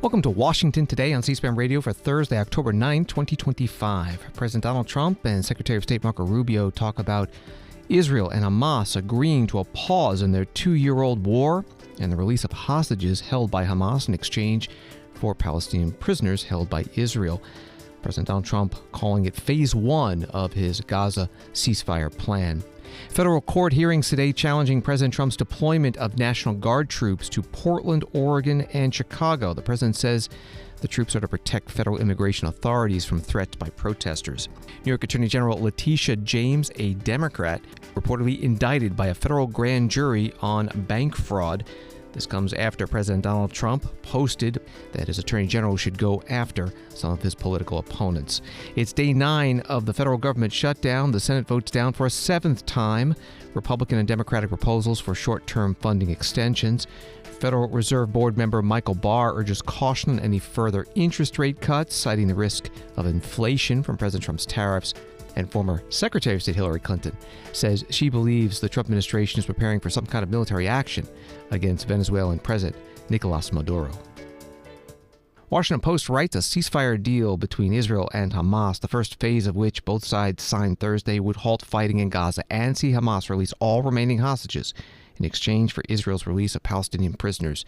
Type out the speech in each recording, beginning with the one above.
Welcome to Washington Today on C-SPAN Radio for Thursday, October 9, 2025. President Donald Trump and Secretary of State Marco Rubio talk about Israel and Hamas agreeing to a pause in their 2-year-old war and the release of hostages held by Hamas in exchange for Palestinian prisoners held by Israel. President Donald Trump calling it phase 1 of his Gaza ceasefire plan. Federal court hearings today challenging President Trump's deployment of National Guard troops to Portland, Oregon, and Chicago. The president says the troops are to protect federal immigration authorities from threats by protesters. New York Attorney General Letitia James, a Democrat, reportedly indicted by a federal grand jury on bank fraud. This comes after President Donald Trump posted that his attorney general should go after some of his political opponents. It's day 9 of the federal government shutdown. The Senate votes down for a 7th time Republican and Democratic proposals for short-term funding extensions. Federal Reserve Board member Michael Barr urges caution on any further interest rate cuts, citing the risk of inflation from President Trump's tariffs. And former Secretary of State Hillary Clinton says she believes the Trump administration is preparing for some kind of military action against Venezuelan President Nicolas Maduro. Washington Post writes a ceasefire deal between Israel and Hamas, the first phase of which both sides signed Thursday, would halt fighting in Gaza and see Hamas release all remaining hostages in exchange for Israel's release of Palestinian prisoners.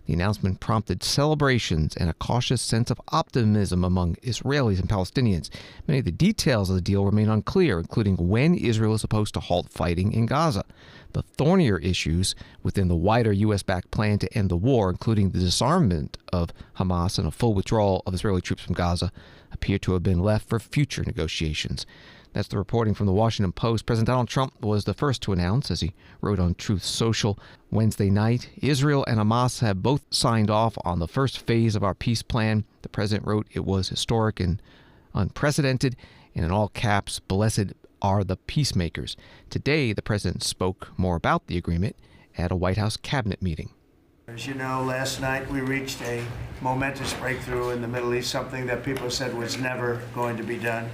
The announcement prompted celebrations and a cautious sense of optimism among Israelis and Palestinians. Many of the details of the deal remain unclear, including when Israel is supposed to halt fighting in Gaza. The thornier issues within the wider U.S.-backed plan to end the war, including the disarmament of Hamas and a full withdrawal of Israeli troops from Gaza, appear to have been left for future negotiations. That's the reporting from the Washington Post. President Donald Trump was the first to announce, as he wrote on Truth Social Wednesday night, Israel and Hamas have both signed off on the first phase of our peace plan. The president wrote it was historic and unprecedented, and in all caps, blessed are the peacemakers. Today, the president spoke more about the agreement at a White House cabinet meeting. As you know, last night we reached a momentous breakthrough in the Middle East, something that people said was never going to be done.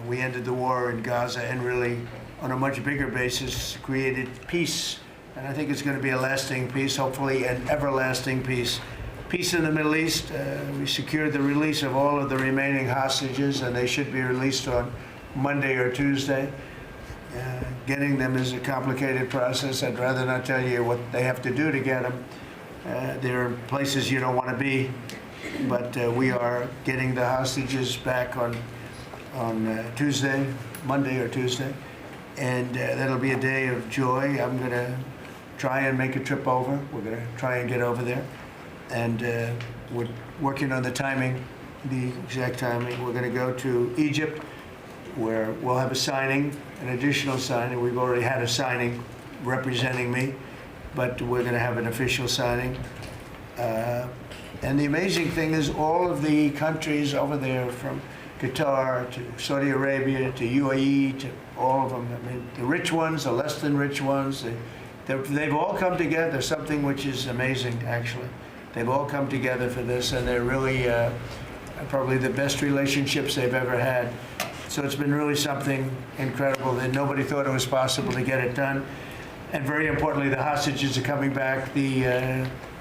We ended the war in Gaza and really, on a much bigger basis, created peace. And I think it's going to be a lasting peace, hopefully an everlasting peace. Peace in the Middle East. We secured the release of all of the remaining hostages, and they should be released on Monday or Tuesday. Getting them is a complicated process. I'd rather not tell you what they have to do to get them. There are places you don't want to be, but we are getting the hostages back on Tuesday, Monday or Tuesday, and that'll be a day of joy. I'm going to try and make a trip over. We're going to try and get over there, and we're working on the timing, the exact timing. We're going to go to Egypt, where we'll have a signing, an additional signing. We've already had a signing representing me, but we're going to have an official signing. And the amazing thing is all of the countries over there, from Qatar to Saudi Arabia to UAE to all of them. I mean, the rich ones, the less than rich ones, they've all come together, something which is amazing, actually. They've all come together for this, and they're really probably the best relationships they've ever had. So it's been really something incredible that nobody thought it was possible to get it done. And very importantly, the hostages are coming back.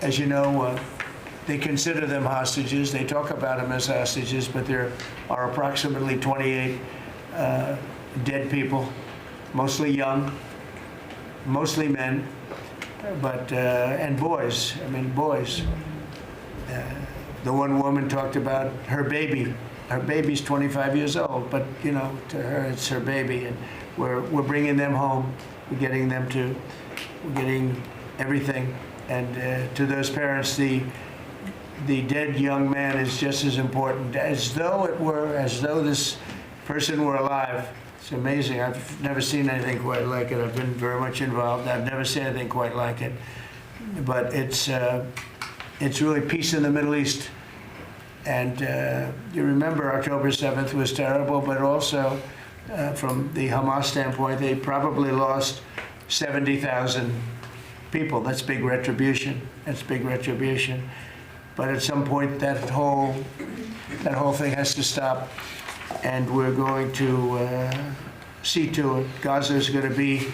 As you know, they consider them hostages. They talk about them as hostages, but there are approximately 28 dead people, mostly young, mostly men, but and boys. I mean, boys. The one woman talked about her baby. Her baby's 25 years old, but you know, to her it's her baby, and we're bringing them home. We're getting everything, and to those parents, the dead young man is just as important, as though this person were alive. It's amazing. I've never seen anything quite like it. I've been very much involved. I've never seen anything quite like it. But it's really peace in the Middle East. And you remember October 7th was terrible, but also from the Hamas standpoint, they probably lost 70,000 people. That's big retribution. That's big retribution. But at some point, that whole thing has to stop, and we're going to see to it. Gaza is going to be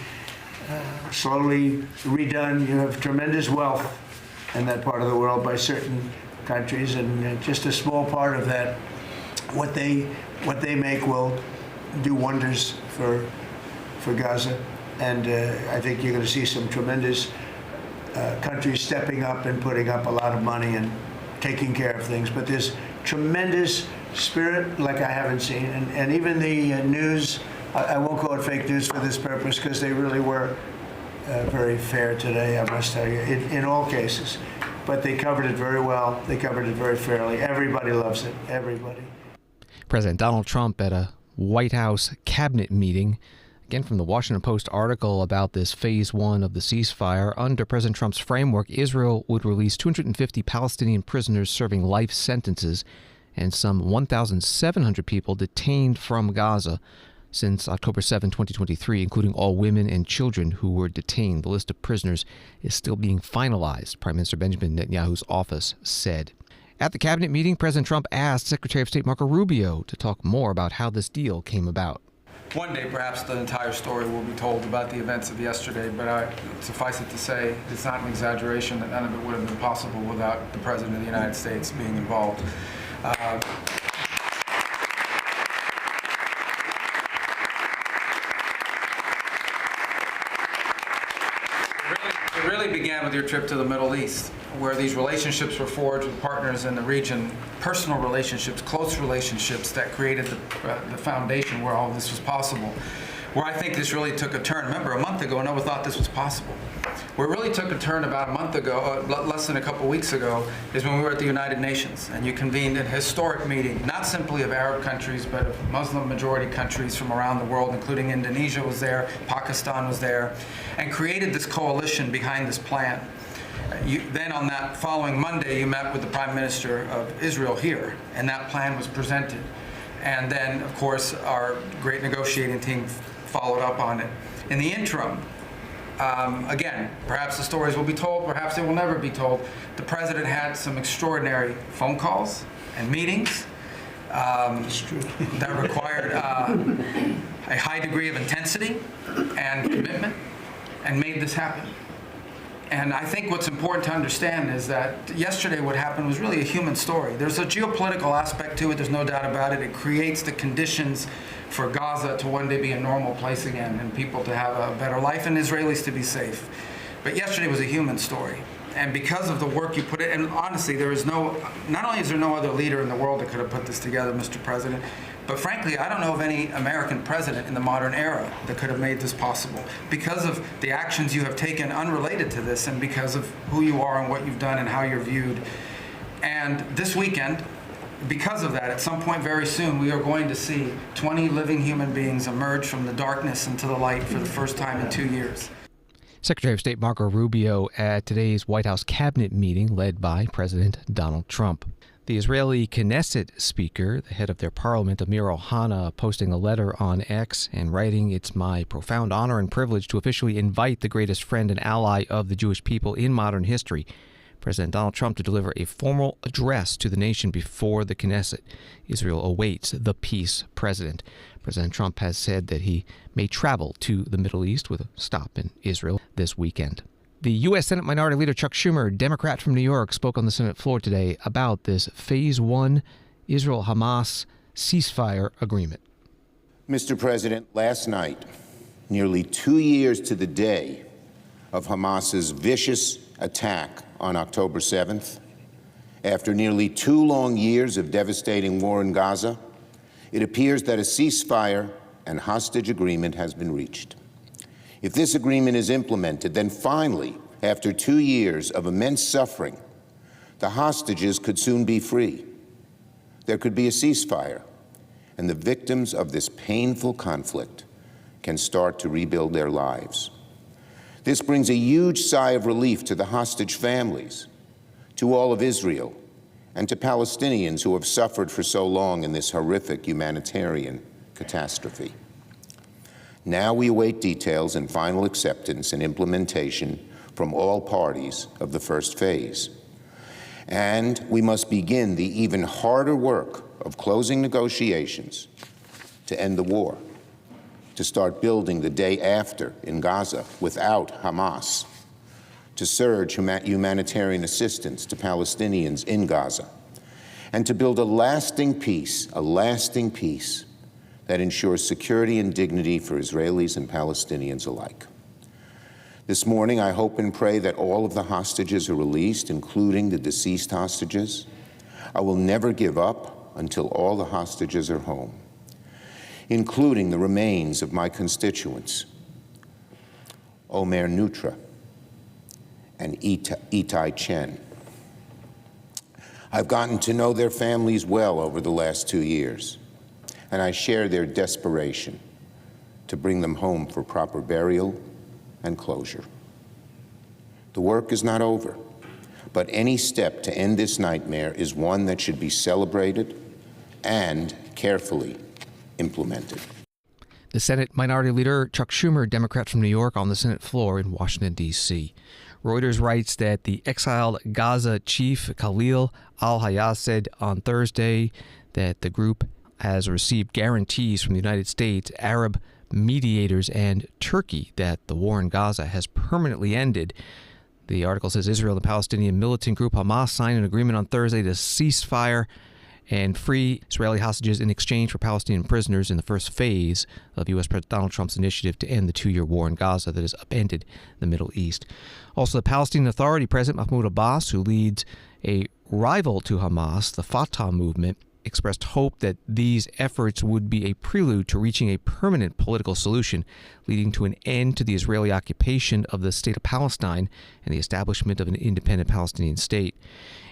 slowly redone. You have tremendous wealth in that part of the world by certain countries, and just a small part of that, what they make will do wonders for Gaza. And I think you're going to see some tremendous countries stepping up and putting up a lot of money and taking care of things. But there's tremendous spirit like I haven't seen. And even the news, I won't call it fake news for this purpose, because they really were very fair today, I must tell you, in all cases. But they covered it very well. They covered it very fairly. Everybody loves it. Everybody. President Donald Trump at a White House cabinet meeting. Again, from the Washington Post article about this phase one of the ceasefire. Under President Trump's framework, Israel would release 250 Palestinian prisoners serving life sentences and some 1,700 people detained from Gaza since October 7, 2023, including all women and children who were detained. The list of prisoners is still being finalized, Prime Minister Benjamin Netanyahu's office said. At the cabinet meeting, President Trump asked Secretary of State Marco Rubio to talk more about how this deal came about. One day, perhaps the entire story will be told about the events of yesterday, but suffice it to say, it's not an exaggeration that none of it would have been possible without the President of the United States being involved. It really began with your trip to the Middle East, where these relationships were forged with partners in the region, personal relationships, close relationships that created the foundation where all of this was possible. Where I think this really took a turn. Remember, a month ago, no one thought this was possible. Where it really took a turn about a month ago, less than a couple weeks ago, is when we were at the United Nations, and you convened a historic meeting, not simply of Arab countries, but of Muslim-majority countries from around the world, including Indonesia was there, Pakistan was there, and created this coalition behind this plan. Then on that following Monday, you met with the Prime Minister of Israel here, and that plan was presented. And then, of course, our great negotiating team followed up on it. In the interim, again, perhaps the stories will be told, perhaps they will never be told. The President had some extraordinary phone calls and meetings that required a high degree of intensity and commitment, and made this happen. And I think what's important to understand is that yesterday what happened was really a human story. There's a geopolitical aspect to it, there's no doubt about it. It creates the conditions for Gaza to one day be a normal place again, and people to have a better life, and Israelis to be safe. But yesterday was a human story. And because of the work you put in, and honestly, not only is there no other leader in the world that could have put this together, Mr. President, but frankly, I don't know of any American president in the modern era that could have made this possible, because of the actions you have taken unrelated to this, and because of who you are and what you've done and how you're viewed. And this weekend, because of that, at some point very soon, we are going to see 20 living human beings emerge from the darkness into the light for the first time in 2 years. Secretary of State Marco Rubio at today's White House cabinet meeting led by President Donald Trump. The Israeli Knesset speaker, the head of their parliament, Amir Ohana, posting a letter on X and writing, "It's my profound honor and privilege to officially invite the greatest friend and ally of the Jewish people in modern history, President Donald Trump, to deliver a formal address to the nation before the Knesset. Israel awaits the peace president." President Trump has said that he may travel to the Middle East with a stop in Israel this weekend. The U.S. Senate Minority Leader Chuck Schumer, Democrat from New York, spoke on the Senate floor today about this Phase 1 Israel Hamas ceasefire agreement. Mr. President, last night, nearly 2 years to the day of Hamas's vicious attack on October 7th, after nearly 2 long years of devastating war in Gaza, it appears that a ceasefire and hostage agreement has been reached. If this agreement is implemented, then finally, after 2 years of immense suffering, the hostages could soon be free. There could be a ceasefire, and the victims of this painful conflict can start to rebuild their lives. This brings a huge sigh of relief to the hostage families, to all of Israel, and to Palestinians who have suffered for so long in this horrific humanitarian catastrophe. Now we await details and final acceptance and implementation from all parties of the first phase. And we must begin the even harder work of closing negotiations to end the war, to start building the day after in Gaza without Hamas, to surge humanitarian assistance to Palestinians in Gaza, and to build a lasting peace that ensures security and dignity for Israelis and Palestinians alike. This morning, I hope and pray that all of the hostages are released, including the deceased hostages. I will never give up until all the hostages are home, including the remains of my constituents, Omer Nutra and Itai Chen. I've gotten to know their families well over the last 2 years, and I share their desperation to bring them home for proper burial and closure. The work is not over, but any step to end this nightmare is one that should be celebrated and carefully implemented. The Senate Minority Leader Chuck Schumer, Democrat from New York, on the Senate floor in Washington, D.C. Reuters writes that the exiled Gaza chief Khalil al-Hayya said on Thursday that the group has received guarantees from the United States, Arab mediators, and Turkey that the war in Gaza has permanently ended. The article says Israel and the Palestinian militant group Hamas signed an agreement on Thursday to ceasefire and free Israeli hostages in exchange for Palestinian prisoners in the first phase of U.S. President Donald Trump's initiative to end the 2-year war in Gaza that has upended the Middle East. Also, the Palestinian Authority President Mahmoud Abbas, who leads a rival to Hamas, the Fatah movement, expressed hope that these efforts would be a prelude to reaching a permanent political solution, leading to an end to the Israeli occupation of the state of Palestine and the establishment of an independent Palestinian state.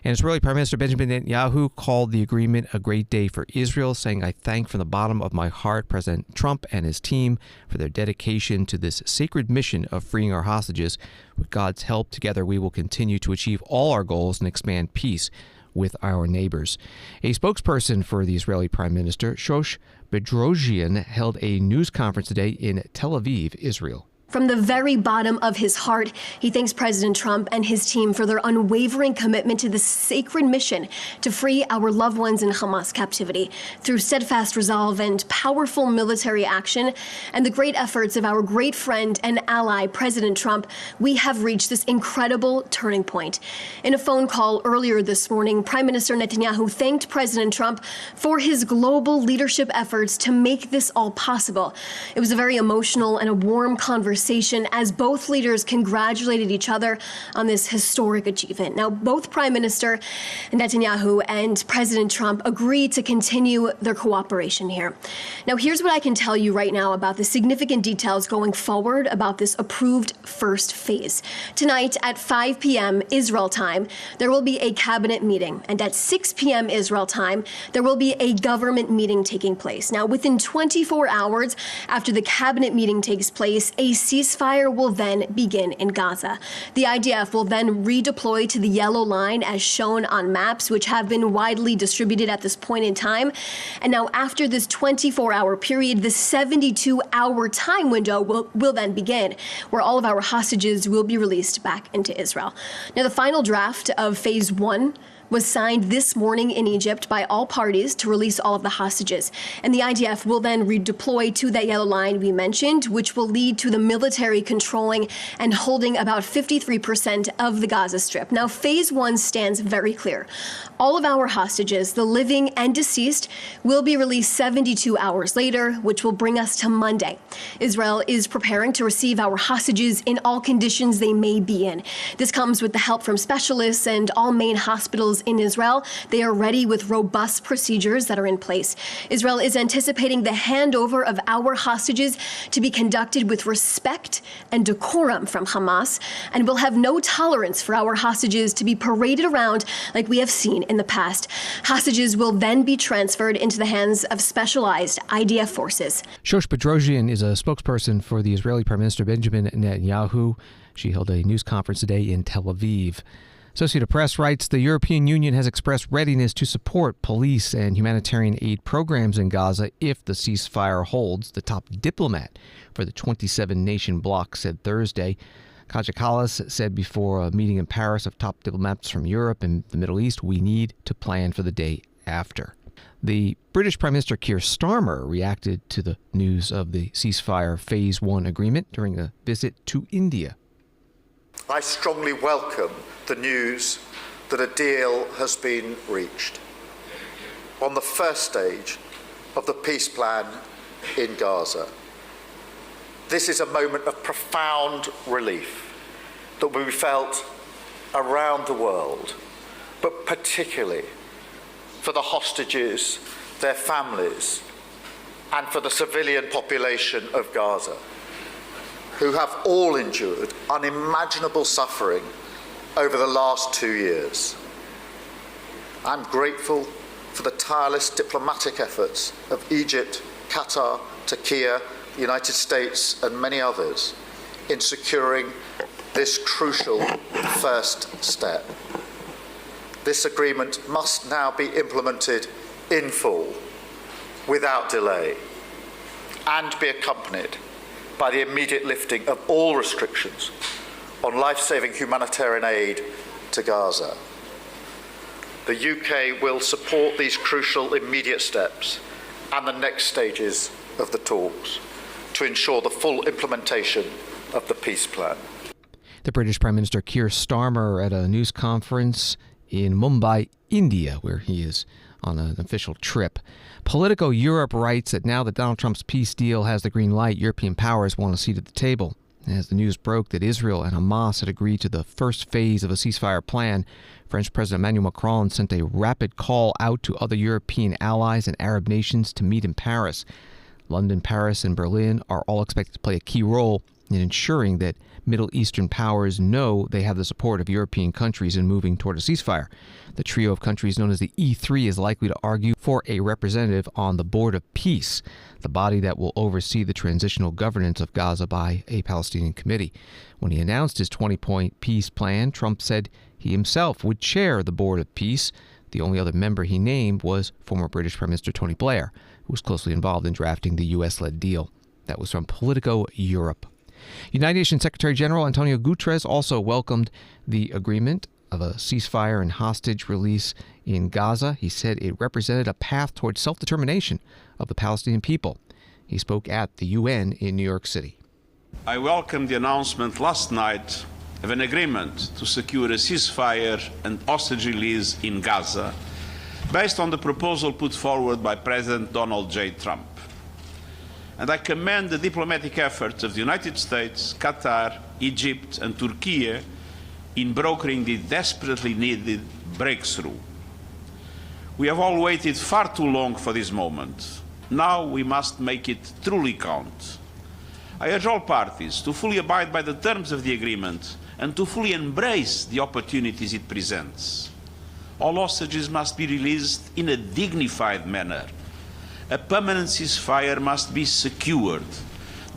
And Israeli Prime Minister Benjamin Netanyahu called the agreement a great day for Israel, saying, "I thank from the bottom of my heart President Trump and his team for their dedication to this sacred mission of freeing our hostages. With God's help, together we will continue to achieve all our goals and expand peace with our neighbors." A spokesperson for the Israeli Prime Minister, Shosh Bedrosian, held a news conference today in Tel Aviv, Israel. From the very bottom of his heart, he thanks President Trump and his team for their unwavering commitment to this sacred mission to free our loved ones in Hamas captivity through steadfast resolve and powerful military action and the great efforts of our great friend and ally, President Trump. We have reached this incredible turning point. In a phone call earlier this morning, Prime Minister Netanyahu thanked President Trump for his global leadership efforts to make this all possible. It was a very emotional and a warm conversation as both leaders congratulated each other on this historic achievement. Now, both Prime Minister Netanyahu and President Trump agreed to continue their cooperation here. Now, here's what I can tell you right now about the significant details going forward about this approved first phase. Tonight at 5 p.m. Israel time, there will be a cabinet meeting, and at 6 p.m. Israel time, there will be a government meeting taking place. Now, within 24 hours after the cabinet meeting takes place, a ceasefire will then begin in Gaza. The IDF will then redeploy to the yellow line as shown on maps, which have been widely distributed at this point in time. And now after this 24-hour period, the 72-hour time window will then begin, where all of our hostages will be released back into Israel. Now, the final draft of phase 1 was signed this morning in Egypt by all parties to release all of the hostages. And the IDF will then redeploy to that yellow line we mentioned, which will lead to the military controlling and holding about 53% of the Gaza Strip. Now, phase 1 stands very clear. All of our hostages, the living and deceased, will be released 72 hours later, which will bring us to Monday. Israel is preparing to receive our hostages in all conditions they may be in. This comes with the help from specialists and all main hospitals in Israel. They are ready with robust procedures that are in place. Israel is anticipating the handover of our hostages to be conducted with respect and decorum from Hamas, and will have no tolerance for our hostages to be paraded around like we have seen in the past. Hostages will then be transferred into the hands of specialized IDF forces. Shosh Bedrosian is a spokesperson for the Israeli Prime Minister Benjamin Netanyahu. She held a news conference today in Tel Aviv. Associated Press writes the European Union has expressed readiness to support police and humanitarian aid programs in Gaza if the ceasefire holds, the top diplomat for the 27-nation bloc said Thursday. Kaja Kallas said before a meeting in Paris of top diplomats from Europe and the Middle East, we need to plan for the day after. The British Prime Minister Keir Starmer reacted to the news of the ceasefire Phase 1 agreement during a visit to India. I strongly welcome the news that a deal has been reached on the first stage of the peace plan in Gaza. This is a moment of profound relief that will be felt around the world, but particularly for the hostages, their families, and for the civilian population of Gaza, who have all endured unimaginable suffering over the last 2 years. I'm grateful for the tireless diplomatic efforts of Egypt, Qatar, Turkey, the United States, and many others in securing this crucial first step. This agreement must now be implemented in full, without delay, and be accompanied by the immediate lifting of all restrictions on life-saving humanitarian aid to Gaza. The UK will support these crucial immediate steps and the next stages of the talks to ensure the full implementation of the peace plan. The British Prime Minister Keir Starmer at a news conference in Mumbai, India, where he is on an official trip. Politico Europe writes that now that Donald Trump's peace deal has the green light, European powers want a seat at the table. As the news broke that Israel and Hamas had agreed to the first phase of a ceasefire plan, French President Emmanuel Macron sent a rapid call out to other European allies and Arab nations to meet in Paris. London, Paris, and Berlin are all expected to play a key role in ensuring that Middle Eastern powers know they have the support of European countries in moving toward a ceasefire. The trio of countries known as the E3 is likely to argue for a representative on the Board of Peace, the body that will oversee the transitional governance of Gaza by a Palestinian committee. When he announced his 20-point peace plan, Trump said he himself would chair the Board of Peace. The only other member he named was former British Prime Minister Tony Blair, who was closely involved in drafting the U.S.-led deal. That was from Politico Europe. United Nations Secretary General Antonio Guterres also welcomed the agreement of a ceasefire and hostage release in Gaza. He said it represented a path towards self-determination of the Palestinian people. He spoke at the UN in New York City. I welcome the announcement last night of an agreement to secure a ceasefire and hostage release in Gaza, based on the proposal put forward by President Donald J. Trump. And I commend the diplomatic efforts of the United States, Qatar, Egypt, and Turkey in brokering the desperately needed breakthrough. We have all waited far too long for this moment. Now we must make it truly count. I urge all parties to fully abide by the terms of the agreement and to fully embrace the opportunities it presents. All hostages must be released in a dignified manner. A permanent ceasefire must be secured.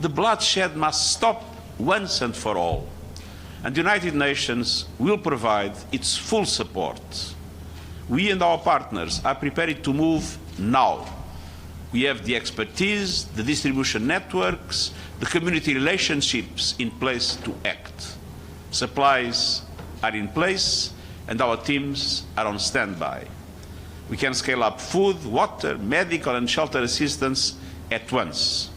The bloodshed must stop once and for all. And the United Nations will provide its full support. We and our partners are prepared to move now. We have the expertise, the distribution networks, the community relationships in place to act. Supplies are in place and our teams are on standby. We can scale up food, water, medical and shelter assistance at once.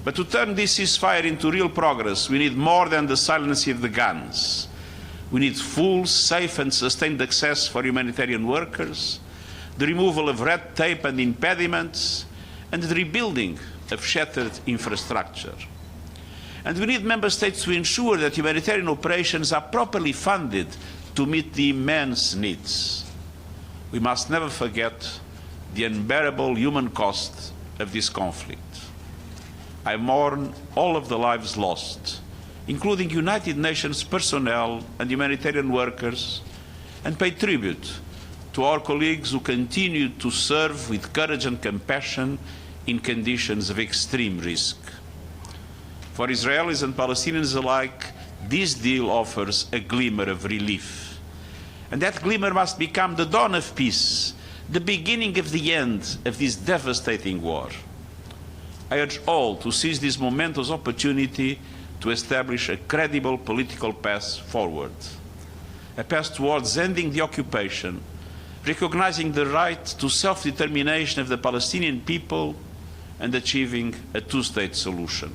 But to turn this ceasefire into real progress, we need more than the silencing of the guns. We need full, safe and sustained access for humanitarian workers, the removal of red tape and impediments, and the rebuilding of shattered infrastructure. And we need member states to ensure that humanitarian operations are properly funded to meet the immense needs. We must never forget the unbearable human cost of this conflict. I mourn all of the lives lost, including United Nations personnel and humanitarian workers, and pay tribute to our colleagues who continue to serve with courage and compassion in conditions of extreme risk. For Israelis and Palestinians alike, this deal offers a glimmer of relief. And that glimmer must become the dawn of peace, the beginning of the end of this devastating war. I urge all to seize this momentous opportunity to establish a credible political path forward, a path towards ending the occupation, recognizing the right to self-determination of the Palestinian people, and achieving a two-state solution,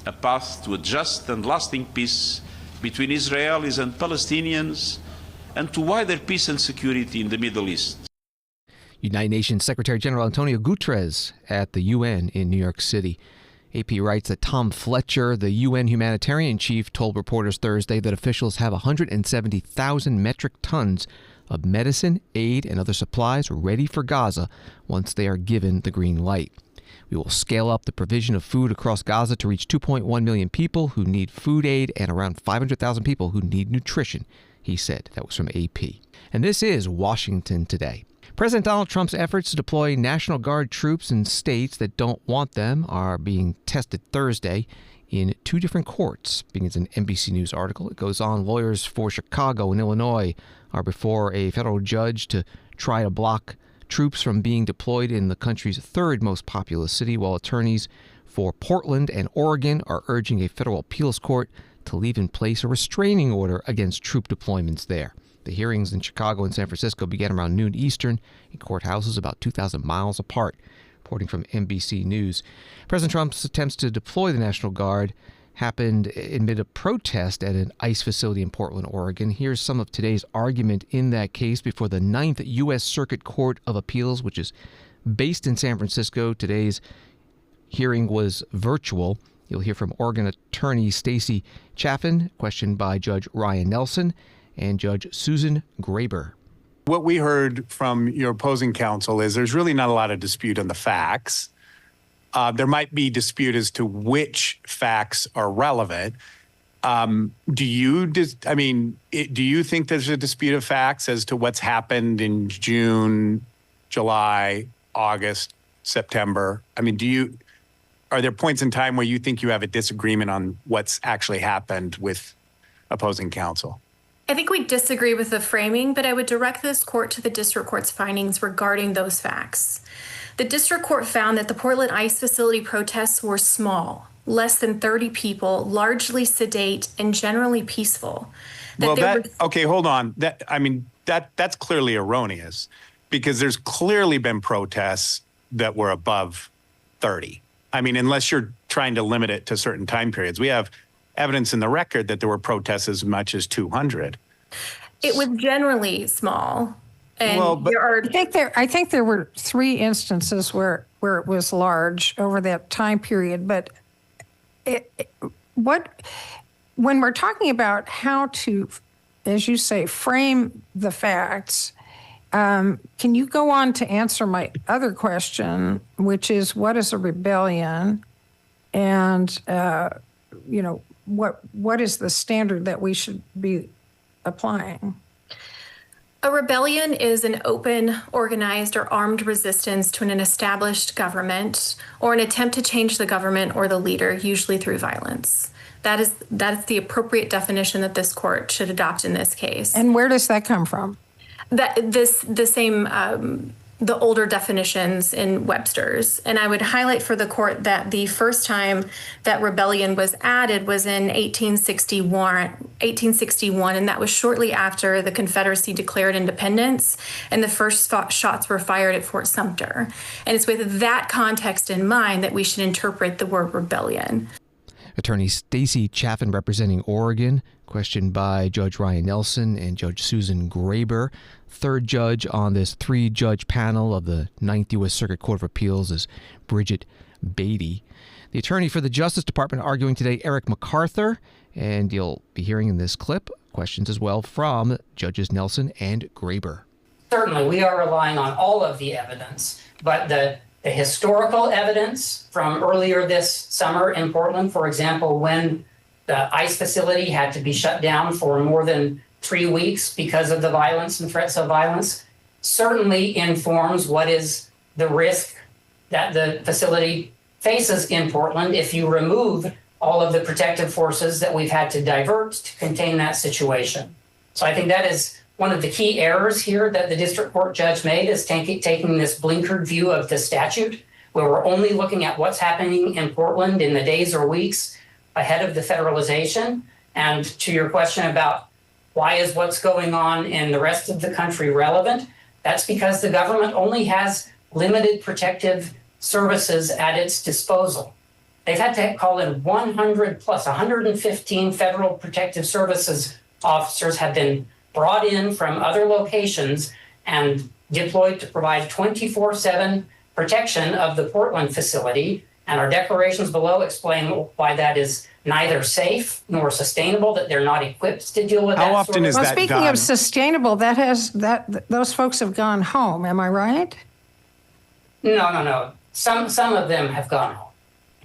a path to a just and lasting peace between Israelis and Palestinians and to wider peace and security in the Middle East. United Nations Secretary General Antonio Guterres at the UN in New York City. AP writes that Tom Fletcher, the UN humanitarian chief, told reporters Thursday that officials have 170,000 metric tons of medicine, aid, and other supplies ready for Gaza once they are given the green light. We will scale up the provision of food across Gaza to reach 2.1 million people who need food aid and around 500,000 people who need nutrition, he said. That was from AP. And this is Washington Today. President Donald Trump's efforts to deploy National Guard troops in states that don't want them are being tested Thursday in two different courts. Begins an NBC News article. It goes on, lawyers for Chicago and Illinois are before a federal judge to try to block troops from being deployed in the country's third most populous city, while attorneys for Portland and Oregon are urging a federal appeals court to leave in place a restraining order against troop deployments there. The hearings in Chicago and San Francisco began around noon Eastern in courthouses about 2,000 miles apart. Reporting from NBC News. President Trump's attempts to deploy the National Guard happened amid a protest at an ICE facility in Portland, Oregon. Here's some of today's argument in that case before the 9th U.S. Circuit Court of Appeals, which is based in San Francisco. Today's hearing was virtual. You'll hear from Oregon attorney Stacey Chaffin, questioned by Judge Ryan Nelson and Judge Susan Graber. What we heard from your opposing counsel is there's really not a lot of dispute on the facts. There might be dispute as to which facts are relevant. Do you think there's a dispute of facts as to what's happened in June, July, August, September? I mean, are there points in time where you think you have a disagreement on what's actually happened with opposing counsel? I think we disagree with the framing, but I would direct this court to the district court's findings regarding those facts. The district court found that the Portland ICE facility protests were small, less than 30 people, largely sedate, and generally peaceful. Okay, hold on. That's clearly erroneous, because there's clearly been protests that were above 30. I mean, unless you're trying to limit it to certain time periods. We have evidence in the record that there were protests as much as 200. It was generally small. And I think there were 3 instances where it was large over that time period. But when we're talking about how to, as you say, frame the facts, can you go on to answer my other question, which is what is a rebellion, and what is the standard that we should be applying? A rebellion is an open, organized, or armed resistance to an established government or an attempt to change the government or the leader, usually through violence. That is the appropriate definition that this court should adopt in this case. And where does that come from? The older definitions in Webster's. And I would highlight for the court that the first time that rebellion was added was in 1861, and that was shortly after the Confederacy declared independence, and the first shots were fired at Fort Sumter. And it's with that context in mind that we should interpret the word rebellion. Attorney Stacey Chaffin representing Oregon, questioned by Judge Ryan Nelson and Judge Susan Graber. Third judge on this 3-judge panel of the 9th U.S. Circuit Court of Appeals is Bridget Beatty. The attorney for the Justice Department arguing today, Eric MacArthur, and you'll be hearing in this clip questions as well from Judges Nelson and Graber. Certainly, we are relying on all of the evidence, but the historical evidence from earlier this summer in Portland, for example, when the ICE facility had to be shut down for more than 3 weeks because of the violence and threats of violence, certainly informs what is the risk that the facility faces in Portland if you remove all of the protective forces that we've had to divert to contain that situation. So I think that is one of the key errors here that the district court judge made, is taking this blinkered view of the statute, where we're only looking at what's happening in Portland in the days or weeks ahead of the federalization. And to your question about why is what's going on in the rest of the country relevant, that's because the government only has limited protective services at its disposal. they've had to call in 100 plus 115 Federal Protective Services officers have been brought in from other locations and deployed to provide 24/7 protection of the Portland facility. And our declarations below explain why that is neither safe nor sustainable, that they're not equipped to deal with that. How often is Well, that speaking done? of sustainable, those folks have gone home. Am I right? No. Some of them have gone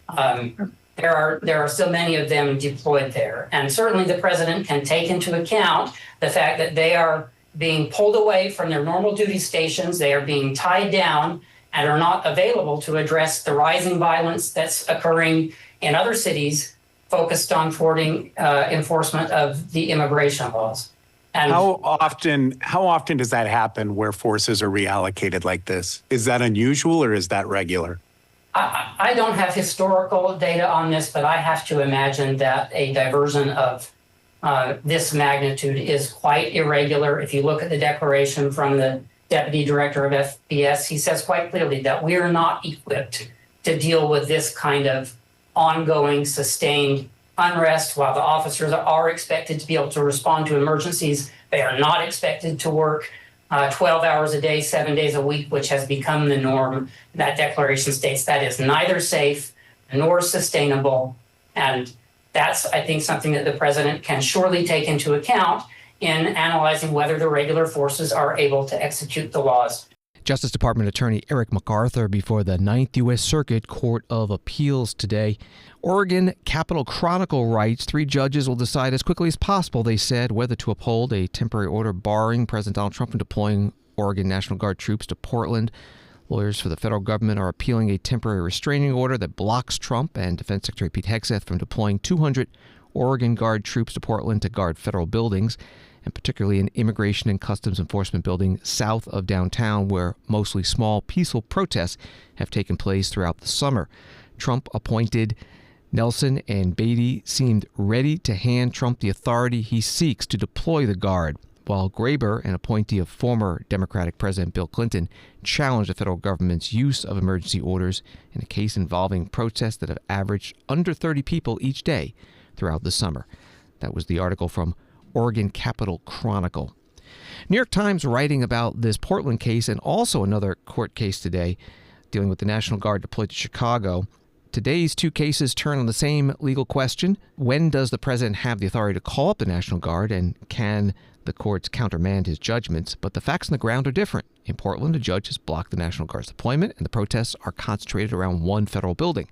home. There are still many of them deployed there. And certainly the president can take into account the fact that they are being pulled away from their normal duty stations. They are being tied down and are not available to address the rising violence that's occurring in other cities focused on thwarting enforcement of the immigration laws. And How often does that happen where forces are reallocated like this? Is that unusual or is that regular? I don't have historical data on this, but I have to imagine that a diversion of this magnitude is quite irregular. If you look at the declaration from the Deputy Director of FPS, he says quite clearly that we are not equipped to deal with this kind of ongoing, sustained unrest. While the officers are expected to be able to respond to emergencies, they are not expected to work 12 hours a day, 7 days a week, which has become the norm. That declaration states that is neither safe nor sustainable. And that's, I think, something that the president can surely take into account in analyzing whether the regular forces are able to execute the laws. Justice Department Attorney Eric MacArthur before the 9th U.S. Circuit Court of Appeals today. Oregon Capitol Chronicle writes 3 judges will decide as quickly as possible, they said, whether to uphold a temporary order barring President Donald Trump from deploying Oregon National Guard troops to Portland. Lawyers for the federal government are appealing a temporary restraining order that blocks Trump and Defense Secretary Pete Hegseth from deploying 200 Oregon Guard troops to Portland to guard federal buildings, and particularly an immigration and customs enforcement building south of downtown where mostly small, peaceful protests have taken place throughout the summer. Trump appointed Nelson and Beatty seemed ready to hand Trump the authority he seeks to deploy the Guard, while Graber, an appointee of former Democratic President Bill Clinton, challenged the federal government's use of emergency orders in a case involving protests that have averaged under 30 people each day throughout the summer. That was the article from Oregon Capitol Chronicle. New York Times writing about this Portland case and also another court case today dealing with the National Guard deployed to Chicago. Today's 2 cases turn on the same legal question. When does the president have the authority to call up the National Guard, and can the courts countermand his judgments? But the facts on the ground are different. In Portland, a judge has blocked the National Guard's deployment, and the protests are concentrated around one federal building.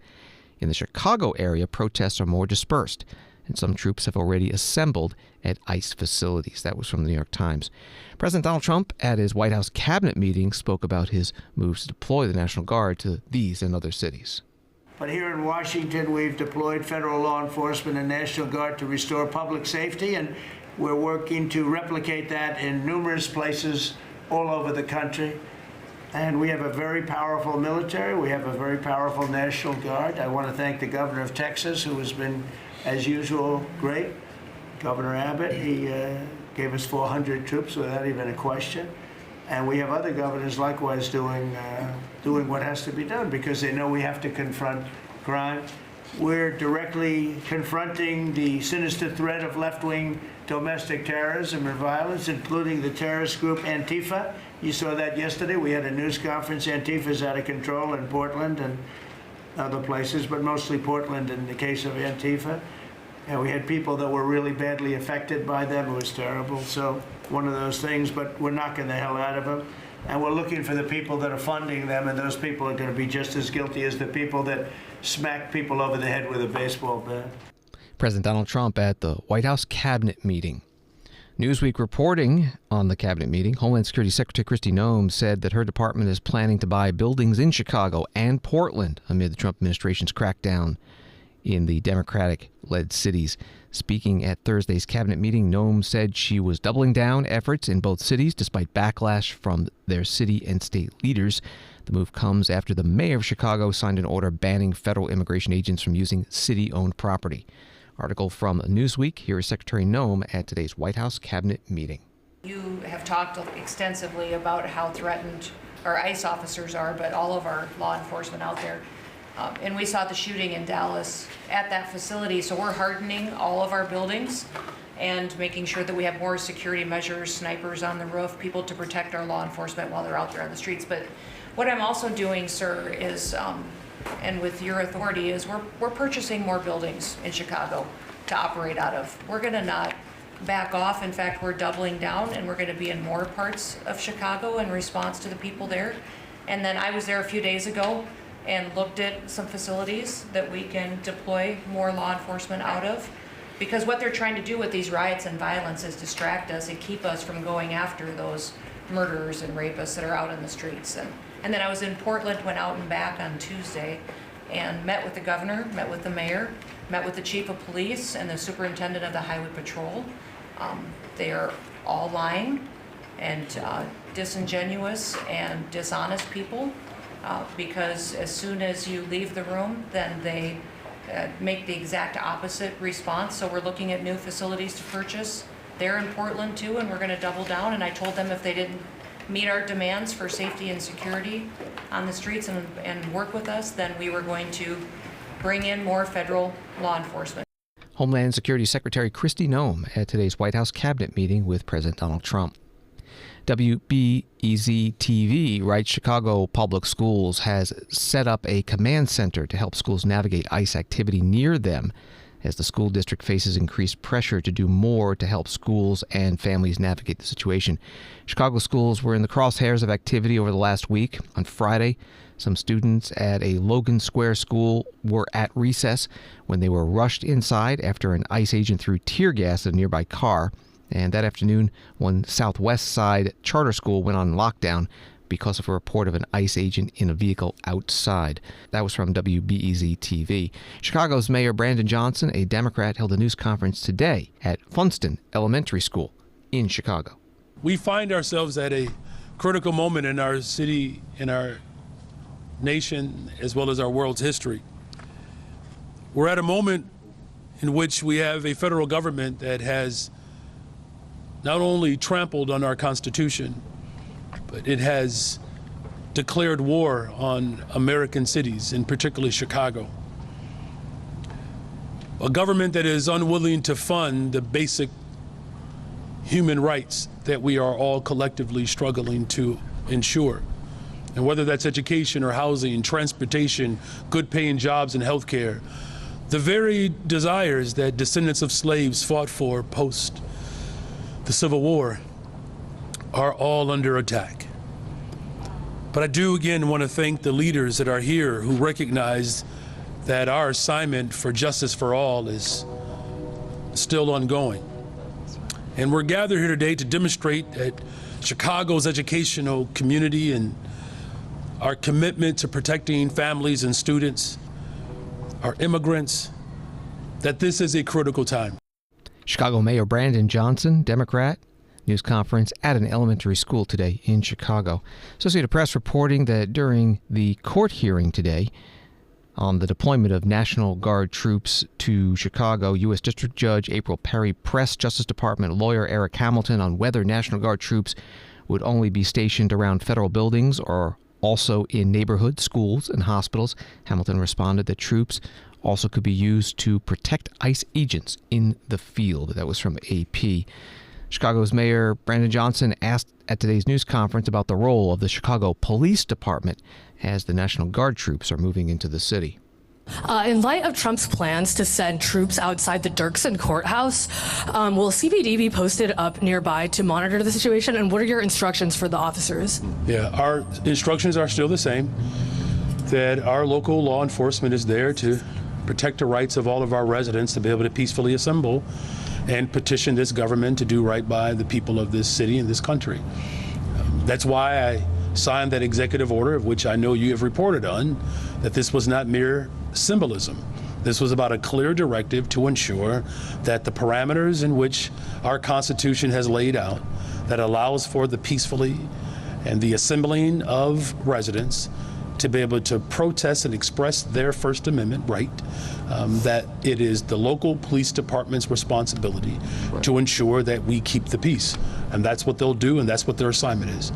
In the Chicago area, protests are more dispersed, and some troops have already assembled at ICE facilities. That was from the New York Times. President Donald Trump, at his White House cabinet meeting, spoke about his moves to deploy the National Guard to these and other cities. But here in Washington, we've deployed federal law enforcement and National Guard to restore public safety, and we're working to replicate that in numerous places all over the country. And we have a very powerful military. We have a very powerful National Guard. I want to thank the governor of Texas, who has been, as usual, great. Governor Abbott, he gave us 400 troops without even a question. And we have other governors likewise doing what has to be done because they know we have to confront crime. We're directly confronting the sinister threat of left-wing domestic terrorism and violence, including the terrorist group Antifa. You saw that yesterday. We had a news conference. Antifa's out of control in Portland and other places, but mostly Portland in the case of Antifa. And we had people that were really badly affected by them. It was terrible. So one of those things, but we're knocking the hell out of them. And we're looking for the people that are funding them, and those people are going to be just as guilty as the people that smack people over the head with a baseball bat. President Donald Trump at the White House cabinet meeting. Newsweek reporting on the cabinet meeting, Homeland Security Secretary Kristi Noem said that her department is planning to buy buildings in Chicago and Portland amid the Trump administration's crackdown in the Democratic-led cities. Speaking at Thursday's cabinet meeting, Noem said she was doubling down efforts in both cities despite backlash from their city and state leaders. The move comes after the mayor of Chicago signed an order banning federal immigration agents from using city-owned property. Article from Newsweek. Here is Secretary Noem at today's White House cabinet meeting. You have talked extensively about how threatened our ICE officers are, but all of our law enforcement out there. And we saw the shooting in Dallas at that facility, so we're hardening all of our buildings and making sure that we have more security measures, snipers on the roof, people to protect our law enforcement while they're out there on the streets. But what I'm also doing, sir, is, and with your authority, is we're purchasing more buildings in Chicago to operate out of. We're gonna not back off. In fact, we're doubling down, and we're gonna be in more parts of Chicago in response to the people there. And then I was there a few days ago and looked at some facilities that we can deploy more law enforcement out of. Because what they're trying to do with these riots and violence is distract us and keep us from going after those murderers and rapists that are out in the streets. And then I was in Portland, went out and back on Tuesday, and met with the governor, met with the mayor, met with the chief of police and the superintendent of the highway patrol. They are all lying and disingenuous and dishonest people, because as soon as you leave the room, then they make the exact opposite response. So we're looking at new facilities to purchase. They're in Portland too, and we're going to double down. And I told them if they didn't meet our demands for safety and security on the streets and work with us, then we were going to bring in more federal law enforcement. Homeland Security Secretary Kristi Noem at today's White House cabinet meeting with President Donald Trump. WBEZ-TV writes Chicago Public Schools has set up a command center to help schools navigate ICE activity near them as the school district faces increased pressure to do more to help schools and families navigate the situation. Chicago schools were in the crosshairs of activity over the last week. On Friday, some students at a Logan Square school were at recess when they were rushed inside after an ICE agent threw tear gas at a nearby car. And that afternoon, one Southwest Side charter school went on lockdown because of a report of an ICE agent in a vehicle outside. That was from WBEZ-TV. Chicago's Mayor Brandon Johnson, a Democrat, held a news conference today at Funston Elementary School in Chicago. We find ourselves at a critical moment in our city, in our nation, as well as our world's history. We're at a moment in which we have a federal government that has not only trampled on our Constitution, but it has declared war on American cities, and particularly Chicago. A government that is unwilling to fund the basic human rights that we are all collectively struggling to ensure. And whether that's education or housing, transportation, good paying jobs and healthcare, the very desires that descendants of slaves fought for post the Civil War are all under attack. But I do again want to thank the leaders that are here who recognize that our assignment for justice for all is still ongoing. And we're gathered here today to demonstrate that Chicago's educational community and our commitment to protecting families and students, our immigrants, that this is a critical time. Chicago Mayor Brandon Johnson, Democrat, news conference at an elementary school today in Chicago. Associated Press reporting that during the court hearing today on the deployment of National Guard troops to Chicago, U.S. District Judge April Perry pressed Justice Department lawyer Eric Hamilton on whether National Guard troops would only be stationed around federal buildings or also in neighborhood schools and hospitals. Hamilton responded that troops also could be used to protect ICE agents in the field. That was from AP. Chicago's Mayor Brandon Johnson asked at today's news conference about the role of the Chicago Police Department as the National Guard troops are moving into the city. In light of Trump's plans to send troops outside the Dirksen courthouse, will CPD be posted up nearby to monitor the situation, and what are your instructions for the officers? Yeah, our instructions are still the same, that our local law enforcement is there to protect the rights of all of our residents to be able to peacefully assemble and petition this government to do right by the people of this city and this country. That's why I signed that executive order, of which I know you have reported on, that this was not mere symbolism. This was about a clear directive to ensure that the parameters in which our Constitution has laid out that allows for the peacefully and the assembling of residents to be able to protest and express their First Amendment right, that it is the local police department's responsibility to ensure that we keep the peace. And that's what they'll do, and that's what their assignment is.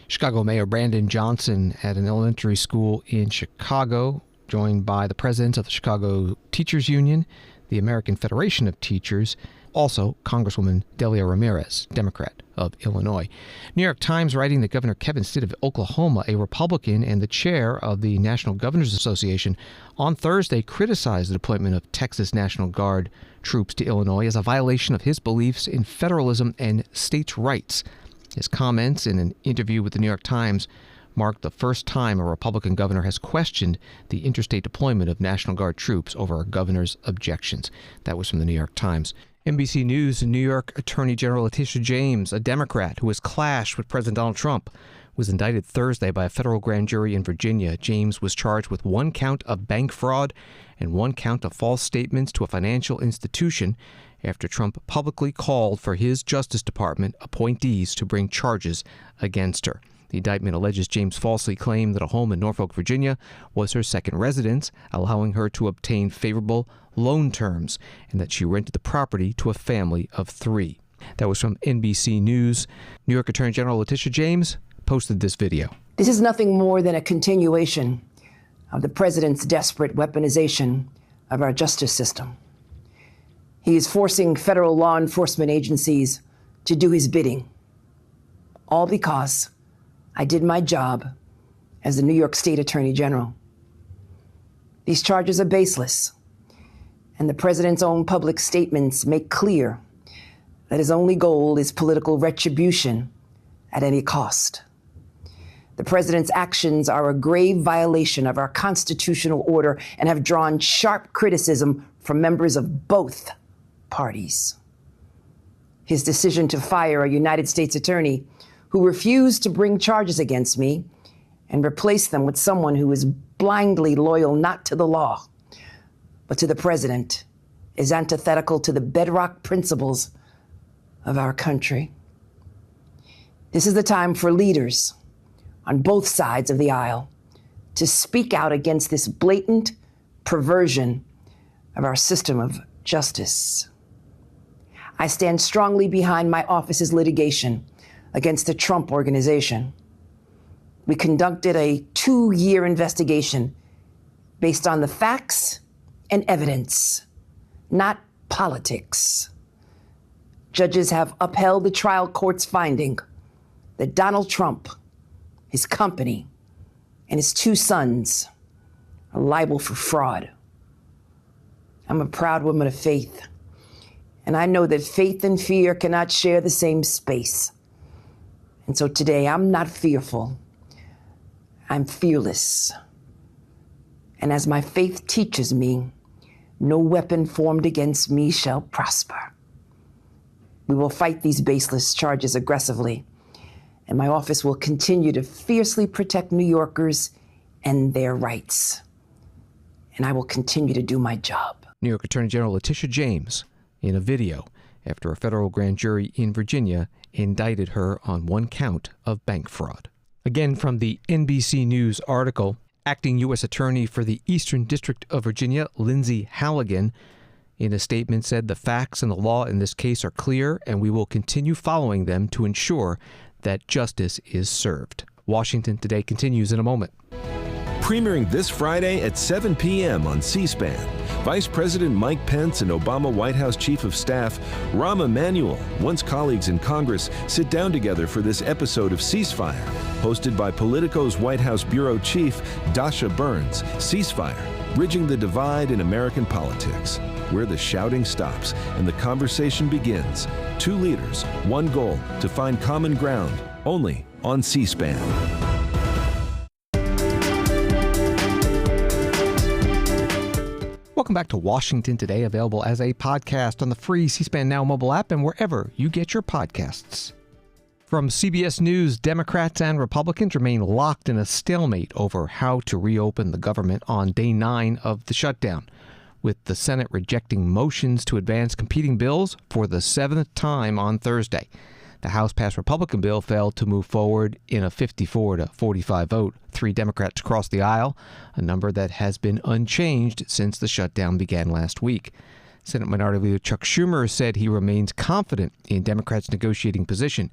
Chicago Mayor Brandon Johnson at an elementary school in Chicago joined by the presidents of the Chicago Teachers Union, the American Federation of Teachers, also Congresswoman Delia Ramirez, Democrat of Illinois. New York Times writing that Governor Kevin Stitt of Oklahoma, a Republican and the chair of the National Governors Association, on Thursday criticized the deployment of Texas National Guard troops to Illinois as a violation of his beliefs in federalism and states' rights. His comments in an interview with the New York Times marked the first time a Republican governor has questioned the interstate deployment of National Guard troops over a governor's objections. That was from the New York Times. NBC News, New York Attorney General Letitia James, a Democrat who has clashed with President Donald Trump, was indicted Thursday by a federal grand jury in Virginia. James was charged with 1 count of bank fraud and 1 count of false statements to a financial institution after Trump publicly called for his Justice Department appointees to bring charges against her. The indictment alleges James falsely claimed that a home in Norfolk, Virginia was her second residence, allowing her to obtain favorable loan terms, and that she rented the property to a family of 3. That was from NBC News. New York Attorney General Letitia James posted this video. This is nothing more than a continuation of the president's desperate weaponization of our justice system. He is forcing federal law enforcement agencies to do his bidding, all because I did my job as the New York State Attorney General. These charges are baseless, and the president's own public statements make clear that his only goal is political retribution at any cost. The president's actions are a grave violation of our constitutional order and have drawn sharp criticism from members of both parties. His decision to fire a United States attorney who refused to bring charges against me and replace them with someone who is blindly loyal not to the law, but to the president, is antithetical to the bedrock principles of our country. This is the time for leaders on both sides of the aisle to speak out against this blatant perversion of our system of justice. I stand strongly behind my office's litigation against the Trump Organization. We conducted a 2-year investigation based on the facts and evidence, not politics. Judges have upheld the trial court's finding that Donald Trump, his company, and his 2 sons are liable for fraud. I'm a proud woman of faith, and I know that faith and fear cannot share the same space. And so today, I'm not fearful. I'm fearless. And as my faith teaches me, no weapon formed against me shall prosper. We will fight these baseless charges aggressively, and my office will continue to fiercely protect New Yorkers and their rights. And I will continue to do my job. New York Attorney General Letitia James in a video after a federal grand jury in Virginia indicted her on 1 count of bank fraud. Again, from the NBC News article, Acting U.S. Attorney for the Eastern District of Virginia, Lindsay Halligan, in a statement said the facts and the law in this case are clear, and we will continue following them to ensure that justice is served. Washington Today continues in a moment. Premiering this Friday at 7 p.m. on C-SPAN, Vice President Mike Pence and Obama White House Chief of Staff Rahm Emanuel, once colleagues in Congress, sit down together for this episode of Ceasefire, hosted by Politico's White House Bureau Chief Dasha Burns. Ceasefire, bridging the divide in American politics, where the shouting stops and the conversation begins. 2 leaders, 1 goal, to find common ground, only on C-SPAN. Welcome back to Washington Today, available as a podcast on the free C-SPAN Now mobile app and wherever you get your podcasts. From CBS News, Democrats and Republicans remain locked in a stalemate over how to reopen the government on day 9 of the shutdown, with the Senate rejecting motions to advance competing bills for the 7th time on Thursday. The House-passed Republican bill failed to move forward in a 54-45 vote. 3 Democrats crossed the aisle, a number that has been unchanged since the shutdown began last week. Senate Minority Leader Chuck Schumer said he remains confident in Democrats' negotiating position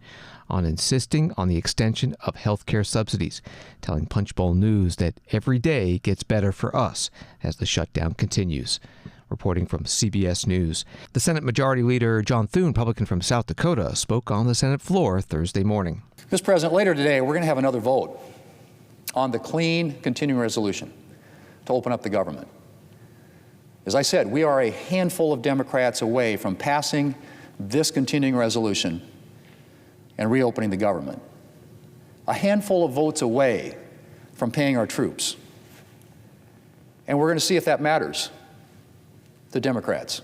on insisting on the extension of health care subsidies, telling Punchbowl News that every day gets better for us as the shutdown continues. Reporting from CBS News, the Senate Majority Leader John Thune, Republican from South Dakota, spoke on the Senate floor Thursday morning. Mr. President, later today, we're going to have another vote on the clean continuing resolution to open up the government. As I said, we are a handful of Democrats away from passing this continuing resolution and reopening the government. A handful of votes away from paying our troops. And we're going to see if that matters to Democrats.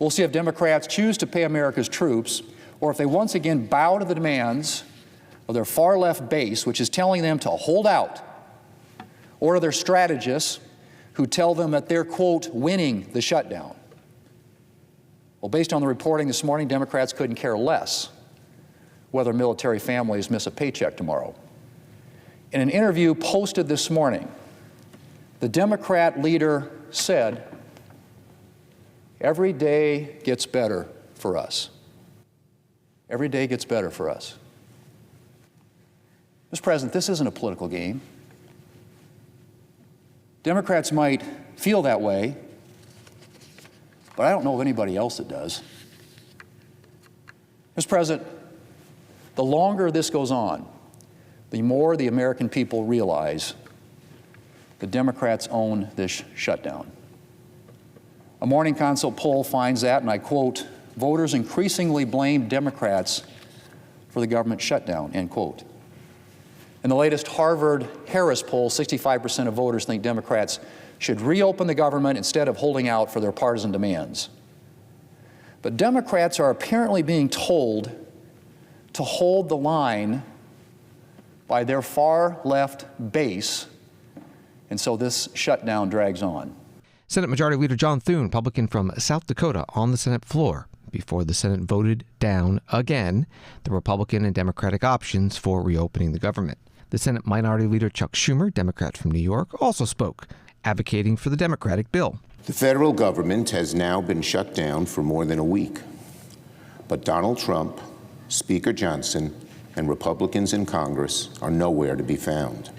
We'll see if Democrats choose to pay America's troops or if they once again bow to the demands of their far-left base, which is telling them to hold out, or to their strategists who tell them that they're, quote, winning the shutdown. Well, based on the reporting this morning, Democrats couldn't care less whether military families miss a paycheck tomorrow. In an interview posted this morning, the Democrat leader said, "Every day gets better for us. Every day gets better for us." Mr. President, this isn't a political game. Democrats might feel that way, but I don't know of anybody else that does. Mr. President, the longer this goes on, the more the American people realize the Democrats own this shutdown. A Morning Consult poll finds that, and I quote, "Voters increasingly blame Democrats for the government shutdown," end quote. In the latest Harvard-Harris poll, 65% of voters think Democrats should reopen the government instead of holding out for their partisan demands. But Democrats are apparently being told to hold the line by their far-left base, and so this shutdown drags on. Senate Majority Leader John Thune, Republican from South Dakota, on the Senate floor before the Senate voted down again the Republican and Democratic options for reopening the government. The Senate Minority Leader Chuck Schumer, Democrat from New York, also spoke, advocating for the Democratic bill. The federal government has now been shut down for more than a week. But Donald Trump, Speaker Johnson, and Republicans in Congress are nowhere to be found.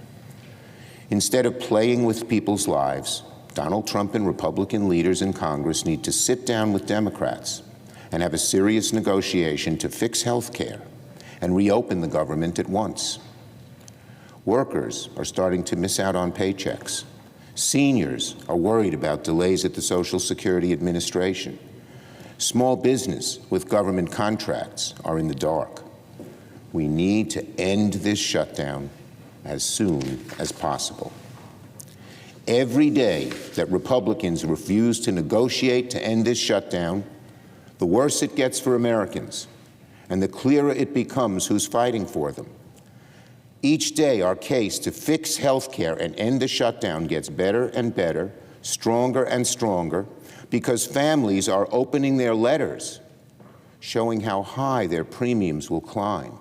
Instead of playing with people's lives, Donald Trump and Republican leaders in Congress need to sit down with Democrats and have a serious negotiation to fix health care and reopen the government at once. Workers are starting to miss out on paychecks. Seniors are worried about delays at the Social Security Administration. Small business with government contracts are in the dark. We need to end this shutdown as soon as possible. Every day that Republicans refuse to negotiate to end this shutdown, the worse it gets for Americans, and the clearer it becomes who's fighting for them. Each day, our case to fix health care and end the shutdown gets better and better, stronger and stronger, because families are opening their letters, showing how high their premiums will climb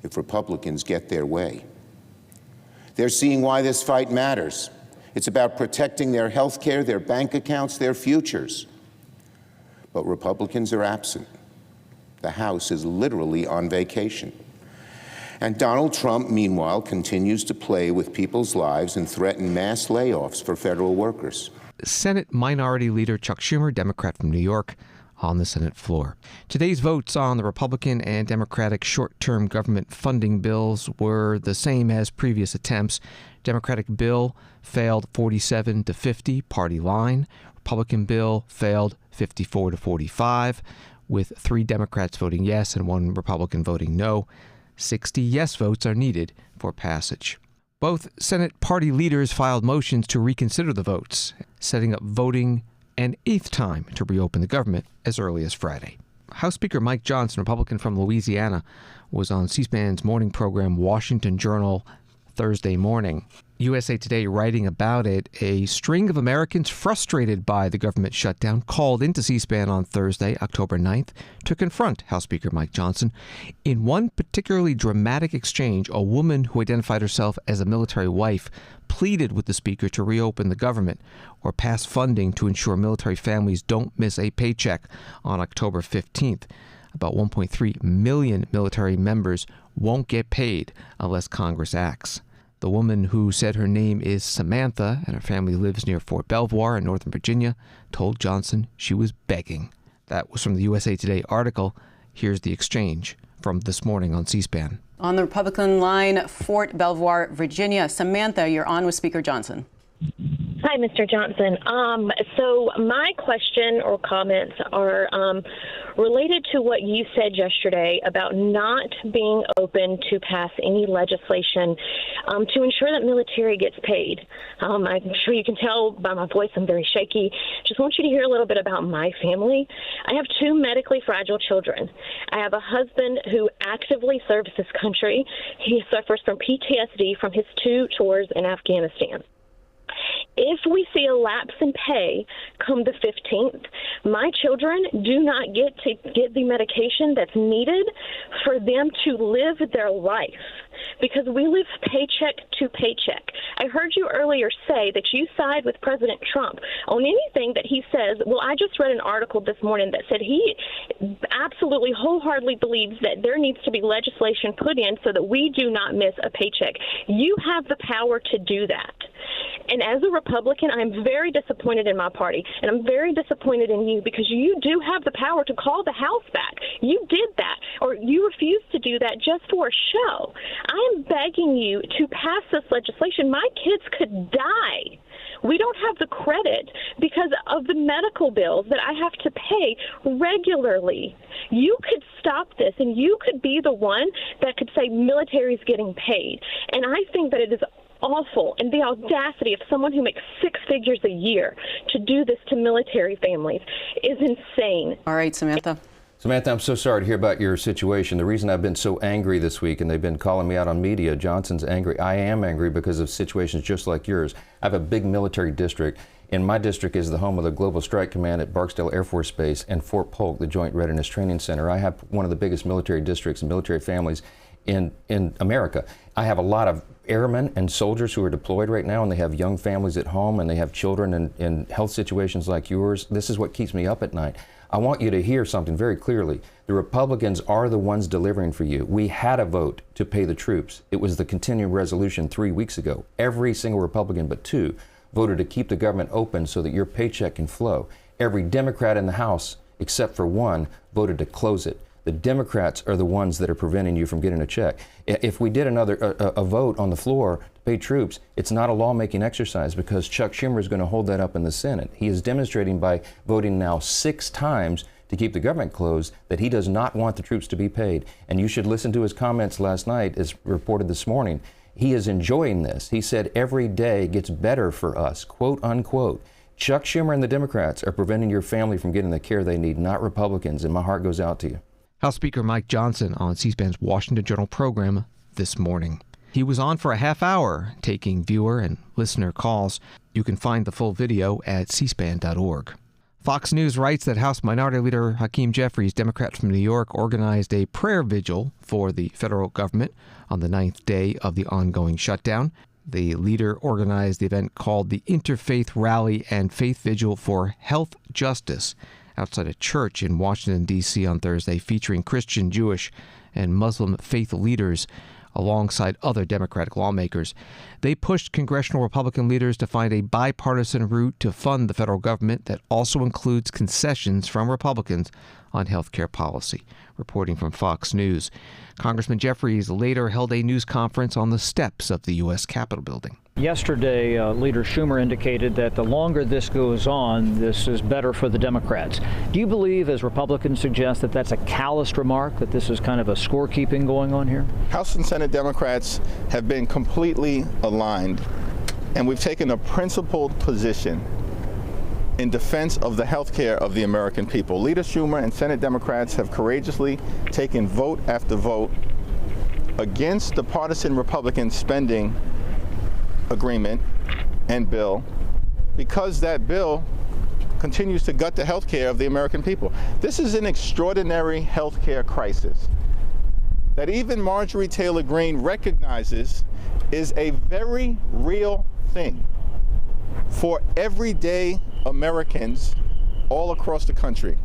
if Republicans get their way. They're seeing why this fight matters. It's about protecting their health care, their bank accounts, their futures. But Republicans are absent. The House is literally on vacation. And Donald Trump, meanwhile, continues to play with people's lives and threaten mass layoffs for federal workers. Senate Minority Leader Chuck Schumer, Democrat from New York, on the Senate floor. Today's votes on the Republican and Democratic short-term government funding bills were the same as previous attempts. Democratic bill failed 47 to 50, party line. Republican bill failed 54 to 45, with 3 Democrats voting yes and 1 Republican voting no. 60 yes votes are needed for passage. Both Senate party leaders filed motions to reconsider the votes, setting up voting an 8th time to reopen the government as early as Friday. House Speaker Mike Johnson, Republican from Louisiana, was on C-SPAN's morning program Washington Journal Thursday morning. USA Today writing about it, a string of Americans frustrated by the government shutdown called into C-SPAN on Thursday, October 9th, to confront House Speaker Mike Johnson. In one particularly dramatic exchange, a woman who identified herself as a military wife pleaded with the Speaker to reopen the government or pass funding to ensure military families don't miss a paycheck on October 15th. About 1.3 million military members won't get paid unless Congress acts. The woman, who said her name is Samantha and her family lives near Fort Belvoir in Northern Virginia, told Johnson she was begging. That was from the USA Today article. Here's the exchange from this morning on C-SPAN. On the Republican line, Fort Belvoir, Virginia. Samantha, you're on with Speaker Johnson. Hi, Mr. Johnson. So my question or comments are related to what you said yesterday about not being open to pass any legislation to ensure that military gets paid. I'm sure you can tell by my voice I'm very shaky. Just want you to hear a little bit about my family. I have 2 medically fragile children. I have a husband who actively serves this country. He suffers from PTSD from his 2 tours in Afghanistan. If we see a lapse in pay come the 15th, my children do not get the medication that's needed for them to live their life, because we live paycheck to paycheck. I heard you earlier say that you side with President Trump on anything that he says. Well, I just read an article this morning that said he absolutely wholeheartedly believes that there needs to be legislation put in so that we do not miss a paycheck. You have the power to do that. And as a Republican, I'm very disappointed in my party, and I'm very disappointed in you, because you do have the power to call the House back. You did that, or you refused to do that just for a show. I am begging you to pass this legislation. My kids could die. We don't have the credit because of the medical bills that I have to pay regularly. You could stop this, and you could be the one that could say military is getting paid. And I think that it is awful, and the audacity of someone who makes 6 figures a year to do this to military families is insane. All right, Samantha. Samantha, I'm so sorry to hear about your situation. The reason I've been so angry this week, and they've been calling me out on media, Johnson's angry. I am angry because of situations just like yours. I have a big military district, and my district is the home of the Global Strike Command at Barksdale Air Force Base and Fort Polk, the Joint Readiness Training Center. I have one of the biggest military districts and military families in America. I have a lot of airmen and soldiers who are deployed right now, and they have young families at home, and they have children in health situations like yours. This is what keeps me up at night. I want you to hear something very clearly. The Republicans are the ones delivering for you. We had a vote to pay the troops. It was the continuing resolution 3 weeks ago. Every single Republican but 2 voted to keep the government open so that your paycheck can flow. Every Democrat in the House, except for 1, voted to close it. The Democrats are the ones that are preventing you from getting a check. If we did a vote on the floor to pay troops, it's not a lawmaking exercise, because Chuck Schumer is going to hold that up in the Senate. He is demonstrating by voting now 6 times to keep the government closed that he does not want the troops to be paid. And you should listen to his comments last night, as reported this morning. He is enjoying this. He said every day gets better for us, quote unquote. Chuck Schumer and the Democrats are preventing your family from getting the care they need, not Republicans, and my heart goes out to you. House Speaker Mike Johnson on C-SPAN's Washington Journal program this morning. He was on for a half hour taking viewer and listener calls. You can find the full video at cspan.org. Fox News writes that House Minority Leader Hakeem Jeffries, Democrat from New York, organized a prayer vigil for the federal government on the 9th day of the ongoing shutdown. The leader organized the event called the Interfaith Rally and Faith Vigil for Health Justice outside a church in Washington, D.C. on Thursday, featuring Christian, Jewish, and Muslim faith leaders alongside other Democratic lawmakers. They pushed congressional Republican leaders to find a bipartisan route to fund the federal government that also includes concessions from Republicans on health care policy. Reporting from Fox News, Congressman Jeffries later held a news conference on the steps of the U.S. Capitol building. Yesterday, Leader Schumer indicated that the longer this goes on, this is better for the Democrats. Do you believe, as Republicans suggest, that that's a calloused remark, that this is kind of a scorekeeping going on here? House and Senate Democrats have been completely aligned, and we've taken a principled position in defense of the health care of the American people. Leader Schumer and Senate Democrats have courageously taken vote after vote against the partisan Republican spending agreement and bill because that bill continues to gut the health care of the American people. This is an extraordinary health care crisis that even Marjorie Taylor Greene recognizes is a very real thing for everyday Americans all across the country.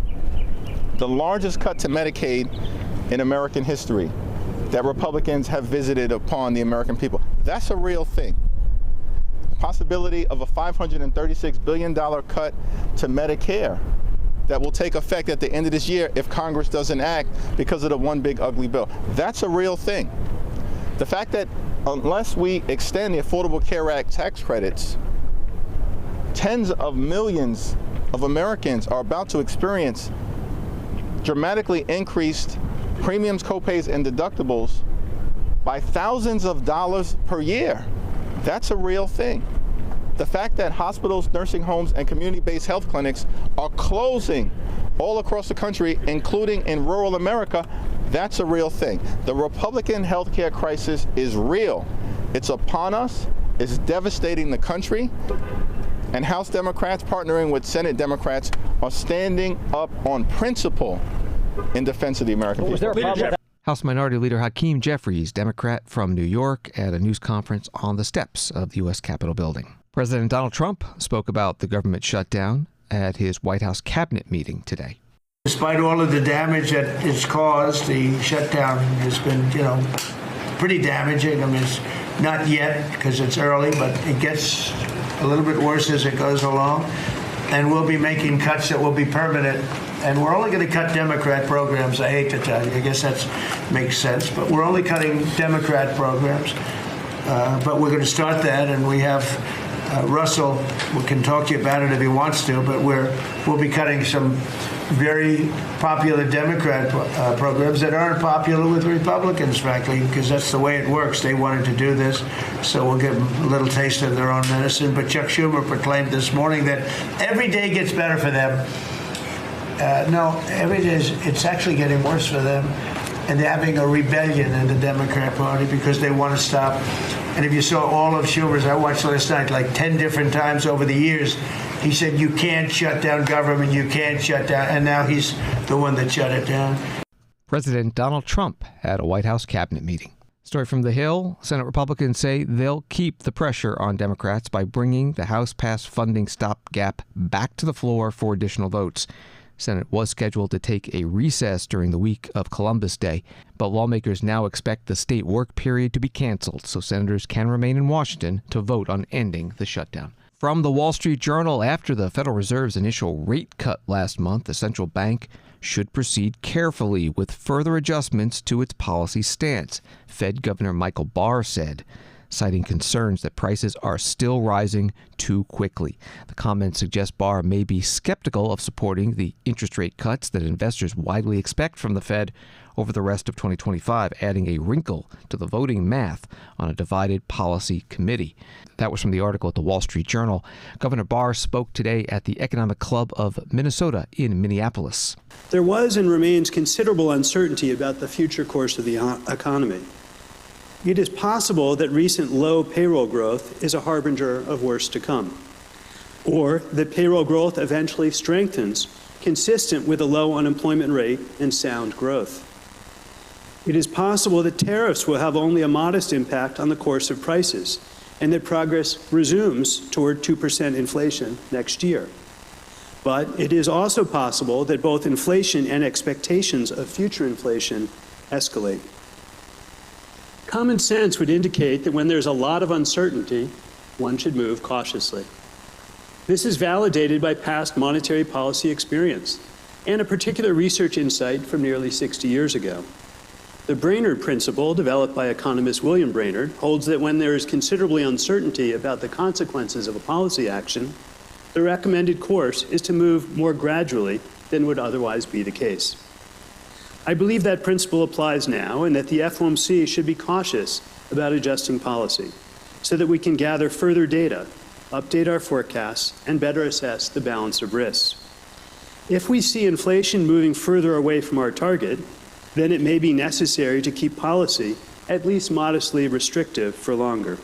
The largest cut to Medicaid in American history that Republicans have visited upon the American people. That's a real thing. The possibility of a $536 billion cut to Medicare that will take effect at the end of this year if Congress doesn't act because of the one big ugly bill. That's a real thing. The fact that unless we extend the Affordable Care Act tax credits, tens of millions of Americans are about to experience dramatically increased premiums, copays, and deductibles by thousands of dollars per year. That's a real thing. The fact that hospitals, nursing homes, and community-based health clinics are closing all across the country, including in rural America, that's a real thing. The Republican healthcare crisis is real. It's upon us. It's devastating the country. And House Democrats partnering with Senate Democrats are standing up on principle in defense of the American people. House Minority Leader Hakeem Jeffries, Democrat from New York, at a news conference on the steps of the U.S. Capitol building. President Donald Trump spoke about the government shutdown at his White House cabinet meeting today. Despite all of the damage that it's caused, the shutdown has been, pretty damaging. I mean, it's not yet because it's early, but it gets a little bit worse as it goes along. And we'll be making cuts that will be permanent. And we're only going to cut Democrat programs. I hate to tell you. I guess that makes sense. But we're only cutting Democrat programs. But we're going to start that. And we have Russell who can talk to you about it if he wants to. But we'll be cutting some very popular Democrat programs that aren't popular with Republicans, frankly, because that's the way it works. They wanted to do this, so we'll give them a little taste of their own medicine. But Chuck Schumer proclaimed this morning that every day gets better for them. No, every day it's actually getting worse for them. And they're having a rebellion in the Democrat Party because they want to stop. And if you saw all of Schumer's, I watched last night like 10 different times over the years, he said, you can't shut down government, you can't shut down. And now he's the one that shut it down. President Donald Trump at a White House cabinet meeting. Story from the Hill. Senate Republicans say they'll keep the pressure on Democrats by bringing the House-passed funding stopgap back to the floor for additional votes. Senate was scheduled to take a recess during the week of Columbus Day, but lawmakers now expect the state work period to be canceled so senators can remain in Washington to vote on ending the shutdown. From the Wall Street Journal, after the Federal Reserve's initial rate cut last month, the central bank should proceed carefully with further adjustments to its policy stance, Fed Governor Michael Barr said, citing concerns that prices are still rising too quickly. The comments suggest Barr may be skeptical of supporting the interest rate cuts that investors widely expect from the Fed over the rest of 2025, adding a wrinkle to the voting math on a divided policy committee. That was from the article at the Wall Street Journal. Governor Barr spoke today at the Economic Club of Minnesota in Minneapolis. There was and remains considerable uncertainty about the future course of the economy. It is possible that recent low payroll growth is a harbinger of worse to come, or that payroll growth eventually strengthens, consistent with a low unemployment rate and sound growth. It is possible that tariffs will have only a modest impact on the course of prices, and that progress resumes toward 2% inflation next year. But it is also possible that both inflation and expectations of future inflation escalate. Common sense would indicate that when there's a lot of uncertainty, one should move cautiously. This is validated by past monetary policy experience and a particular research insight from nearly 60 years ago. The Brainerd principle, developed by economist William Brainerd, holds that when there is considerable uncertainty about the consequences of a policy action, the recommended course is to move more gradually than would otherwise be the case. I believe that principle applies now and that the FOMC should be cautious about adjusting policy so that we can gather further data, update our forecasts, and better assess the balance of risks. If we see inflation moving further away from our target, then it may be necessary to keep policy at least modestly restrictive for longer.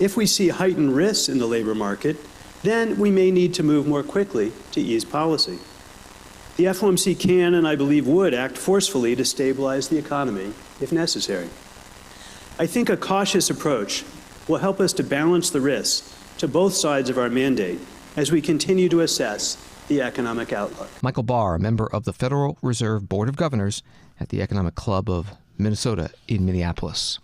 If we see heightened risks in the labor market, then we may need to move more quickly to ease policy. The FOMC can, and I believe would, act forcefully to stabilize the economy if necessary. I think a cautious approach will help us to balance the risks to both sides of our mandate as we continue to assess the economic outlook. Michael Barr, a member of the Federal Reserve Board of Governors at the Economic Club of Minnesota in Minneapolis.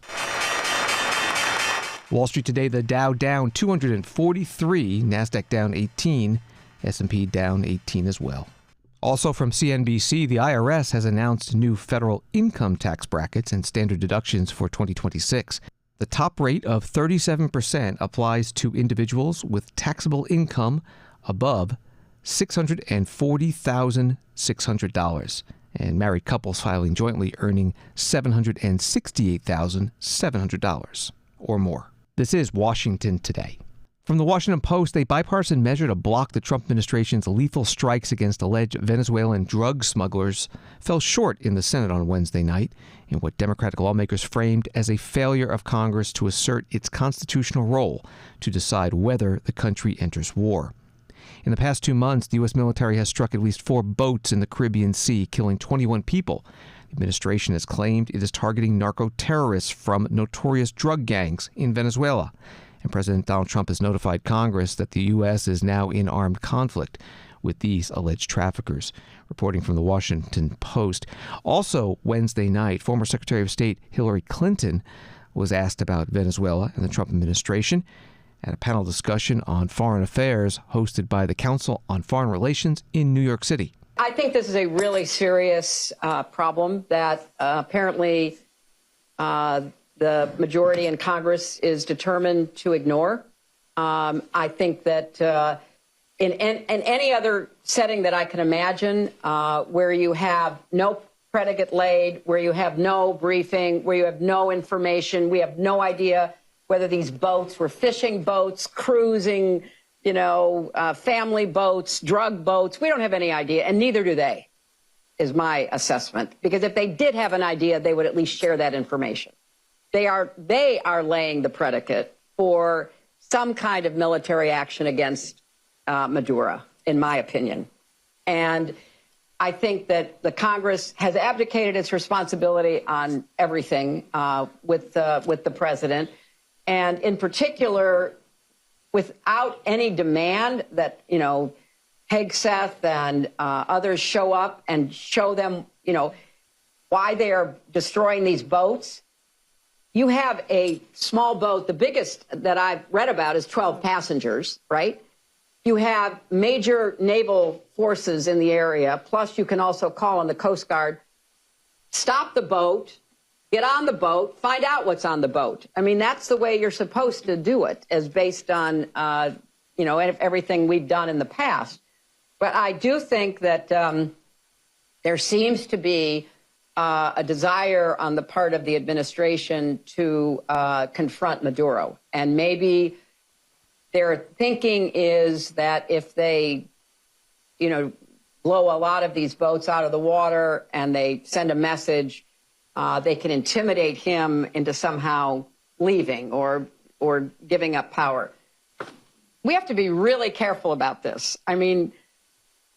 Wall Street today, the Dow down 243, NASDAQ down 18, S&P down 18 as well. Also from CNBC, the IRS has announced new federal income tax brackets and standard deductions for 2026. The top rate of 37% applies to individuals with taxable income above $640,600, and married couples filing jointly earning $768,700 or more. This is Washington Today. From the Washington Post, a bipartisan measure to block the Trump administration's lethal strikes against alleged Venezuelan drug smugglers fell short in the Senate on Wednesday night in what Democratic lawmakers framed as a failure of Congress to assert its constitutional role to decide whether the country enters war. In the past 2 months, the U.S. military has struck at least 4 boats in the Caribbean Sea, killing 21 people. The administration has claimed it is targeting narco-terrorists from notorious drug gangs in Venezuela. And President Donald Trump has notified Congress that the U.S. is now in armed conflict with these alleged traffickers. Reporting from the Washington Post. Also, Wednesday night, former Secretary of State Hillary Clinton was asked about Venezuela and the Trump administration at a panel discussion on foreign affairs hosted by the Council on Foreign Relations in New York City. I think this is a really serious problem that apparently the majority in Congress is determined to ignore. I think that in any other setting that I can imagine, where you have no predicate laid, where you have no briefing, where you have no information, we have no idea whether these boats were fishing boats, cruising, family boats, drug boats. We don't have any idea, and neither do they, is my assessment. Because if they did have an idea, they would at least share that information. They are laying the predicate for some kind of military action against Maduro, in my opinion. And I think that the Congress has abdicated its responsibility on everything with the president, and in particular, without any demand that Hegseth and others show up and show them why they are destroying these boats. You have a small boat. The biggest that I've read about is 12 passengers, right? You have major naval forces in the area. Plus, you can also call on the Coast Guard, stop the boat, get on the boat, find out what's on the boat. I mean, that's the way you're supposed to do it, as based on, everything we've done in the past. But I do think that there seems to be a desire on the part of the administration to confront Maduro. And maybe their thinking is that if they, blow a lot of these boats out of the water and they send a message, they can intimidate him into somehow leaving or giving up power. We have to be really careful about this. I mean,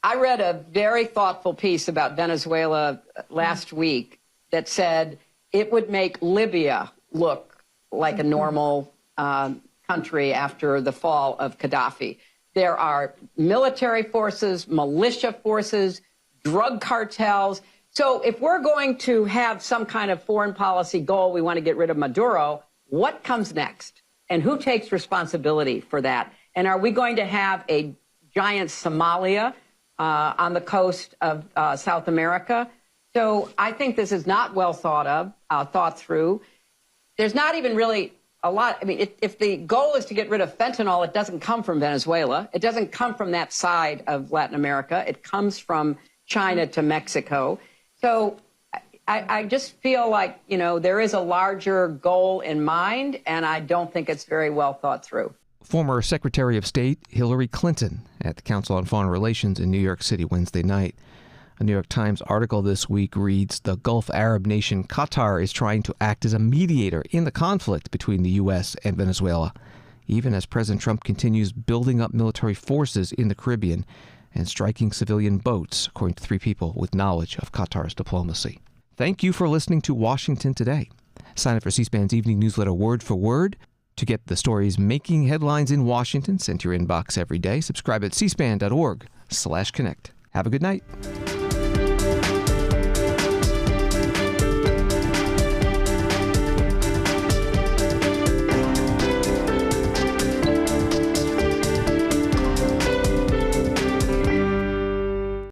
I read a very thoughtful piece about Venezuela last week that said it would make Libya look like a normal country after the fall of Gaddafi. There are military forces, militia forces, drug cartels. So if we're going to have some kind of foreign policy goal, we want to get rid of Maduro, what comes next? And who takes responsibility for that? And are we going to have a giant Somalia on the coast of South America? So I think this is not well thought through. There's not even really a lot. I mean, if the goal is to get rid of fentanyl, it doesn't come from Venezuela. It doesn't come from that side of Latin America. It comes from China to Mexico. So I just feel like, there is a larger goal in mind, and I don't think it's very well thought through. Former Secretary of State Hillary Clinton at the Council on Foreign Relations in New York City Wednesday night. A New York Times article this week reads, the Gulf Arab nation Qatar is trying to act as a mediator in the conflict between the U.S. and Venezuela. even as President Trump continues building up military forces in the Caribbean and striking civilian boats, according to 3 people with knowledge of Qatar's diplomacy. Thank you for listening to Washington Today. Sign up for C-SPAN's evening newsletter word for word to get the stories making headlines in Washington sent to your inbox every day. Subscribe at cspan.org/connect. Have a good night.